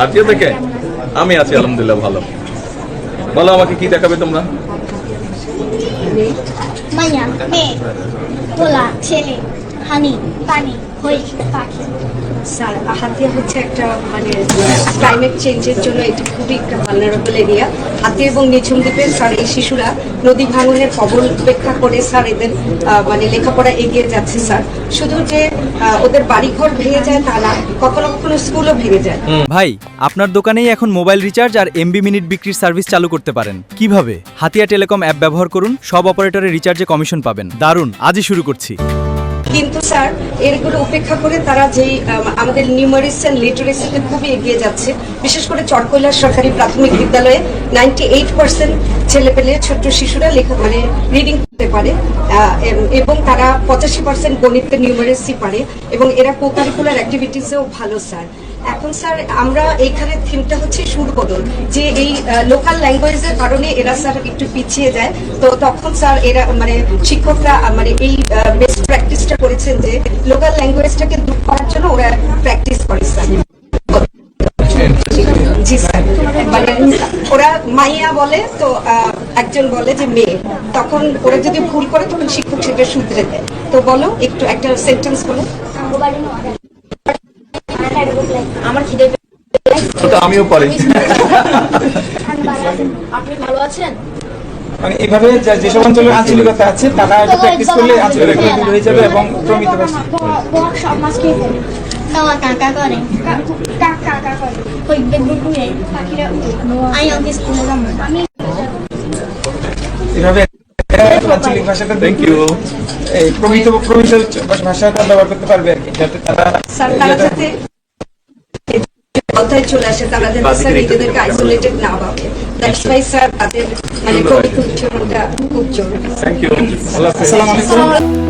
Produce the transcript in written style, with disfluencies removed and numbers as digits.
হাতিয়া থেকে? আমি আছি আলহামদুলিল্লাহ ভালো। বলো আমাকে কি দেখাবে তোমরা? মাইয়া, মেয়ে, পোলা, ছেলে, হানি, পানি, হই, পাখি। স্যার হাতিয়া হচ্ছে একটা মানে ক্লাইমেট চেঞ্জের জন্য এটি খুবই একটা ভালনারেবল এরিয়া। হাতিয়া এবং নিঝুম দ্বীপের স্যার এই শিশুরা নদী ভাঙনের কবল উপেক্ষা করে স্যার এদের মানে লেখাপড়া এগিয়ে যাচ্ছে স্যার। শুধু যে ওদের বাড়িঘর ভেঙে যায় তা না, কখনো কখনো স্কুলও ভেঙে যায়। ভাই, আপনার দোকানেই এখন মোবাইল রিচার্জ আর এমবি মিনিট বিক্রির সার্ভিস চালু করতে পারেন। কিভাবে? হাতিয়া টেলিকম অ্যাপ ব্যবহার করুন, সব অপারেটরের রিচার্জে কমিশন পাবেন। দারুণ, আজই শুরু করছি। কিন্তু স্যার এগুলো উপেক্ষা করে তারা যেই আমাদের নিউমারিক্স এন্ড লিটারেসিতে খুবই এগিয়ে যাচ্ছে। বিশেষ করে চরকৈলাস সরকারি প্রাথমিক বিদ্যালয়ে 98% ছেলেপেলে ছোট্ট শিশুরা লেখা মানে রিডিং করতে পারে এবং তারা 85% গণিতের নিউমারেসি পারে এবং এরা কোকারিকুলার অ্যাক্টিভিটিসেও ভালো স্যার। এখন স্যার আমরা এইখানে থিমটা হচ্ছে সুর বদল, যে এই লোকাল ল্যাঙ্গুয়েজের কারণে এরা স্যার একটু পিছিয়ে যায়। তো তখন স্যার এরা মানে শিক্ষকরা মানে এই বেস্ট প্র্যাকটিসটা করেছেন যে লোকাল ল্যাঙ্গুয়েজটাকে দূর করার জন্য ওরা প্র্যাকটিস করে স্যার। জি স্যার, মানে ওরা মাইয়া বলে তো একজন বলে যে মেয়ে, তখন ওরা যদি ভুল করে তখন শিক্ষক সেটা শুধরে দেয়। তো বলো একটু একটা সেন্টেন্স বলো। আমার খিদে ওটা আমিও পারি। আপনি ভালো আছেন? মানে এভাবে যেসব অঞ্চলের আঞ্চলিকতা আছে তারা এটা প্র্যাকটিস করলে আঞ্চলিকতা দূর হয়ে যাবে এবং প্রমিত ভাষা। সব মাছ খেয়ে ফেলে। কাকা করে কাকা করে ওই বেগুন উড়ে পাখিরা আই অঙ্কে স্কুলে যাবো আমি এভাবে আঞ্চলিক ভাষাটা থ্যাংক ইউ। এই প্রমিত ভাষাটা ব্যবহার করতে পারবে আর কি, যাতে তারা স্যার তারা যাতে কথায় চলে আসে, তারা যাতে স্যার নিজেদেরকে আইসোলেটেড না ভাবে। দ্যাটস ওয়াই স্যার তাদের মানে খুব জরুরি। Thank you. আসসালামু আলাইকুম।